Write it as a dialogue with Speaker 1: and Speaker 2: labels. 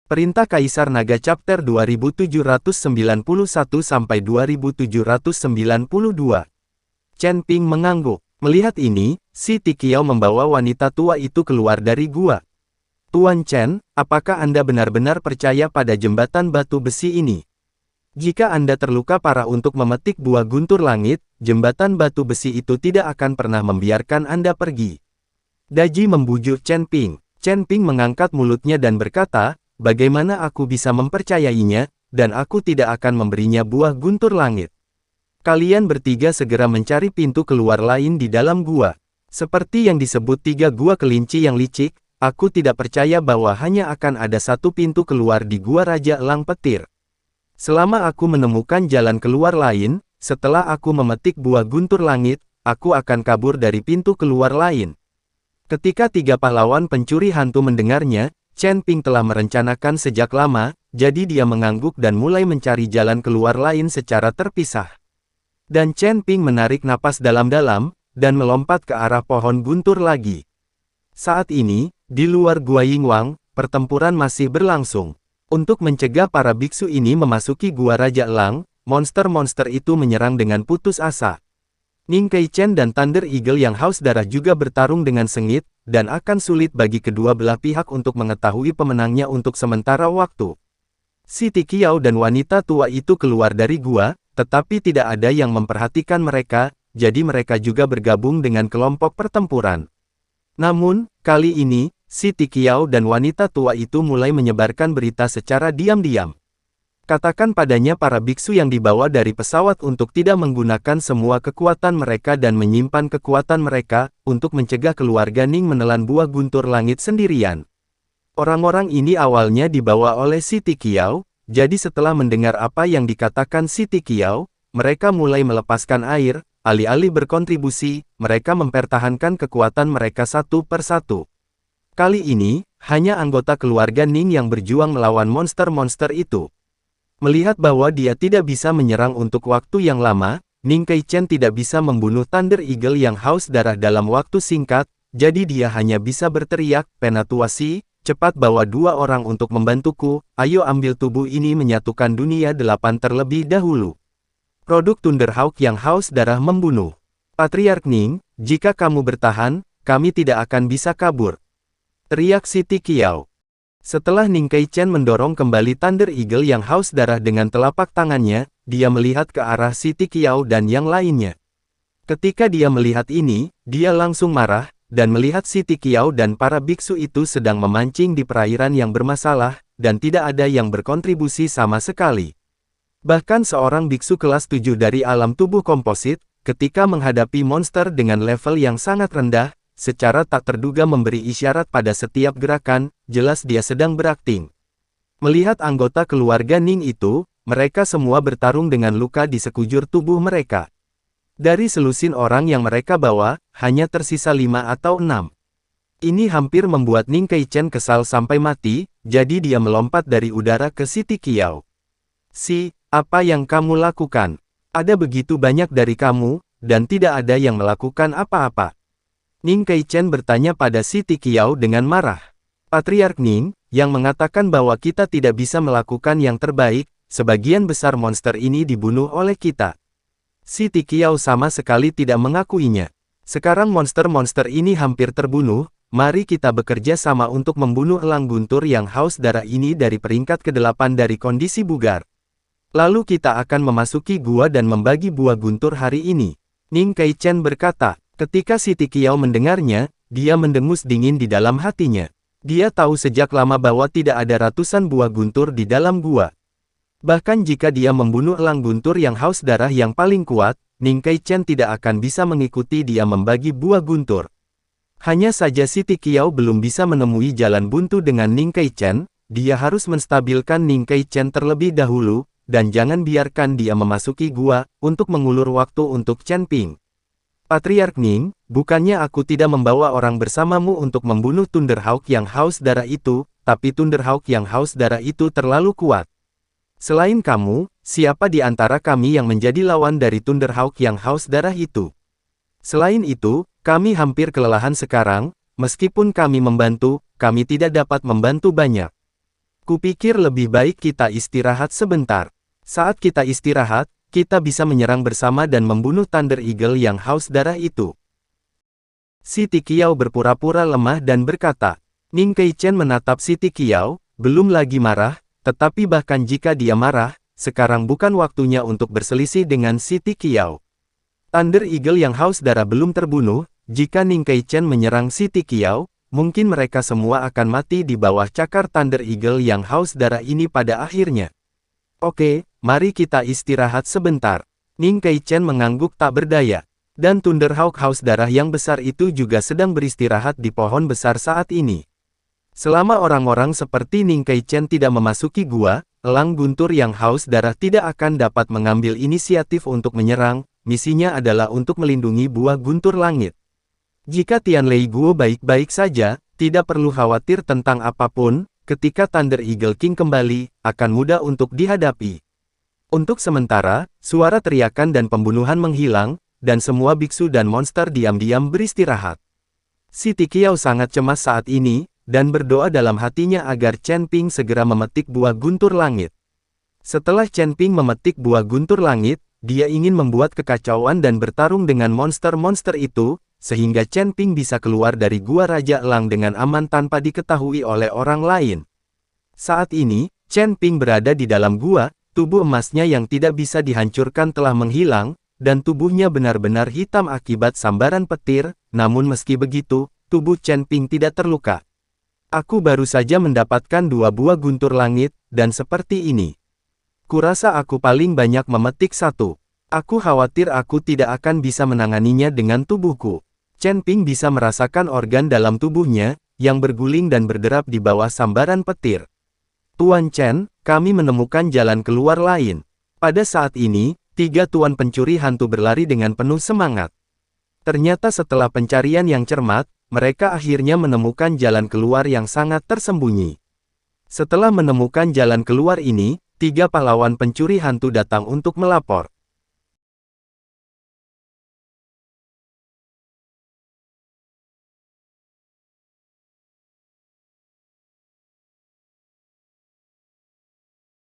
Speaker 1: Perintah Kaisar Naga Chapter 2791-2792. Chen Ping mengangguk. Melihat ini, si Tikiao membawa wanita tua itu keluar dari gua. Tuan Chen, apakah Anda benar-benar percaya pada jembatan batu besi ini? Jika Anda terluka parah untuk memetik buah guntur langit, jembatan batu besi itu tidak akan pernah membiarkan Anda pergi. Daji membujuk Chen Ping. Chen Ping mengangkat mulutnya dan berkata, bagaimana aku bisa mempercayainya, dan aku tidak akan memberinya buah guntur langit. Kalian bertiga segera mencari pintu keluar lain di dalam gua. Seperti yang disebut 3 gua kelinci yang licik, aku tidak percaya bahwa hanya akan ada satu pintu keluar di gua Raja Elang Petir. Selama aku menemukan jalan keluar lain, setelah aku memetik buah guntur langit, aku akan kabur dari pintu keluar lain. Ketika 3 pahlawan pencuri hantu mendengarnya, Chen Ping telah merencanakan sejak lama, jadi dia mengangguk dan mulai mencari jalan keluar lain secara terpisah. Dan Chen Ping menarik napas dalam-dalam, dan melompat ke arah pohon guntur lagi. Saat ini, di luar Gua Yingwang, pertempuran masih berlangsung. Untuk mencegah para biksu ini memasuki Gua Raja Elang, monster-monster itu menyerang dengan putus asa. Ning Keichen dan Thunder Eagle yang haus darah juga bertarung dengan sengit, dan akan sulit bagi kedua belah pihak untuk mengetahui pemenangnya untuk sementara waktu. Si Tikiao dan wanita tua itu keluar dari gua, tetapi tidak ada yang memperhatikan mereka, jadi mereka juga bergabung dengan kelompok pertempuran. Namun, kali ini, si Tikiao dan wanita tua itu mulai menyebarkan berita secara diam-diam. Katakan padanya para biksu yang dibawa dari pesawat untuk tidak menggunakan semua kekuatan mereka dan menyimpan kekuatan mereka, untuk mencegah keluarga Ning menelan buah guntur langit sendirian. Orang-orang ini awalnya dibawa oleh si Tikiao, jadi setelah mendengar apa yang dikatakan si Tikiao, mereka mulai melepaskan air, alih-alih berkontribusi, mereka mempertahankan kekuatan mereka satu per satu. Kali ini, hanya anggota keluarga Ning yang berjuang melawan monster-monster itu. Melihat bahwa dia tidak bisa menyerang untuk waktu yang lama, Ning Keichen tidak bisa membunuh Thunder Eagle yang haus darah dalam waktu singkat, jadi dia hanya bisa berteriak, Penatuasi, cepat bawa 2 orang untuk membantuku, ayo ambil tubuh ini menyatukan dunia 8 terlebih dahulu. Produk Thunderhawk yang haus darah membunuh. Patriark Ning, jika kamu bertahan, kami tidak akan bisa kabur. Teriak si Tikiao. Setelah Ning Keichen mendorong kembali Thunder Eagle yang haus darah dengan telapak tangannya, dia melihat ke arah si Tikiao dan yang lainnya. Ketika dia melihat ini, dia langsung marah, dan melihat si Tikiao dan para biksu itu sedang memancing di perairan yang bermasalah, dan tidak ada yang berkontribusi sama sekali. Bahkan seorang biksu kelas 7 dari alam tubuh komposit, ketika menghadapi monster dengan level yang sangat rendah, secara tak terduga memberi isyarat pada setiap gerakan, jelas dia sedang berakting. Melihat anggota keluarga Ning itu, mereka semua bertarung dengan luka di sekujur tubuh mereka. Dari selusin orang yang mereka bawa, hanya tersisa 5 atau 6. Ini hampir membuat Ning Keichen kesal sampai mati, jadi dia melompat dari udara ke si Tikiao. Apa yang kamu lakukan? Ada begitu banyak dari kamu, dan tidak ada yang melakukan apa-apa. Ning Keichen bertanya pada si Tikiao dengan marah. Patriark Ning, yang mengatakan bahwa kita tidak bisa melakukan yang terbaik, sebagian besar monster ini dibunuh oleh kita. Si Tikiao sama sekali tidak mengakuinya. Sekarang monster-monster ini hampir terbunuh, mari kita bekerja sama untuk membunuh elang guntur yang haus darah ini dari peringkat ke-8 dari kondisi bugar. Lalu kita akan memasuki gua dan membagi buah guntur hari ini. Ning Keichen berkata. Ketika si Tikiao mendengarnya, dia mendengus dingin di dalam hatinya. Dia tahu sejak lama bahwa tidak ada ratusan buah guntur di dalam gua. Bahkan jika dia membunuh elang guntur yang haus darah yang paling kuat, Ning Keichen tidak akan bisa mengikuti dia membagi buah guntur. Hanya saja si Tikiao belum bisa menemui jalan buntu dengan Ning Keichen, dia harus menstabilkan Ning Keichen terlebih dahulu, dan jangan biarkan dia memasuki gua, untuk mengulur waktu untuk Chen Ping. Patriark Ning, bukannya aku tidak membawa orang bersamamu untuk membunuh Thunderhawk yang haus darah itu, tapi Thunderhawk yang haus darah itu terlalu kuat. Selain kamu, siapa di antara kami yang menjadi lawan dari Thunderhawk yang haus darah itu? Selain itu, kami hampir kelelahan sekarang, meskipun kami membantu, kami tidak dapat membantu banyak. Kupikir lebih baik kita istirahat sebentar. Saat kita istirahat, kita bisa menyerang bersama dan membunuh Thunder Eagle yang haus darah itu. Siti Qiao berpura-pura lemah dan berkata. Ning Keichen menatap Siti Qiao, belum lagi marah, tetapi bahkan jika dia marah, sekarang bukan waktunya untuk berselisih dengan Siti Qiao. Thunder Eagle yang haus darah belum terbunuh, jika Ning Keichen menyerang Siti Qiao, mungkin mereka semua akan mati di bawah cakar Thunder Eagle yang haus darah ini pada akhirnya. Oke, mari kita istirahat sebentar. Ning Keichen mengangguk tak berdaya. Dan Thunderhawk haus darah yang besar itu juga sedang beristirahat di pohon besar saat ini. Selama orang-orang seperti Ning Keichen tidak memasuki gua, elang guntur yang haus darah tidak akan dapat mengambil inisiatif untuk menyerang, misinya adalah untuk melindungi buah guntur langit. Jika Tianlei Guo baik-baik saja, tidak perlu khawatir tentang apapun, ketika Thunder Eagle King kembali, akan mudah untuk dihadapi. Untuk sementara, suara teriakan dan pembunuhan menghilang, dan semua biksu dan monster diam-diam beristirahat. Siti Qiao sangat cemas saat ini, dan berdoa dalam hatinya agar Chen Ping segera memetik buah guntur langit. Setelah Chen Ping memetik buah guntur langit, dia ingin membuat kekacauan dan bertarung dengan monster-monster itu, sehingga Chen Ping bisa keluar dari gua Raja Elang dengan aman tanpa diketahui oleh orang lain. Saat ini, Chen Ping berada di dalam gua, tubuh emasnya yang tidak bisa dihancurkan telah menghilang, dan tubuhnya benar-benar hitam akibat sambaran petir, namun meski begitu, tubuh Chen Ping tidak terluka. Aku baru saja mendapatkan 2 buah guntur langit, dan seperti ini. Kurasa aku paling banyak memetik 1. Aku khawatir aku tidak akan bisa menanganinya dengan tubuhku. Chen Ping bisa merasakan organ dalam tubuhnya, yang berguling dan berderap di bawah sambaran petir. Tuan Chen, kami menemukan jalan keluar lain. Pada saat ini, 3 tuan pencuri hantu berlari dengan penuh semangat. Ternyata setelah pencarian yang cermat, mereka akhirnya menemukan jalan keluar yang sangat tersembunyi. Setelah menemukan jalan keluar ini, 3 pahlawan pencuri hantu datang untuk melapor.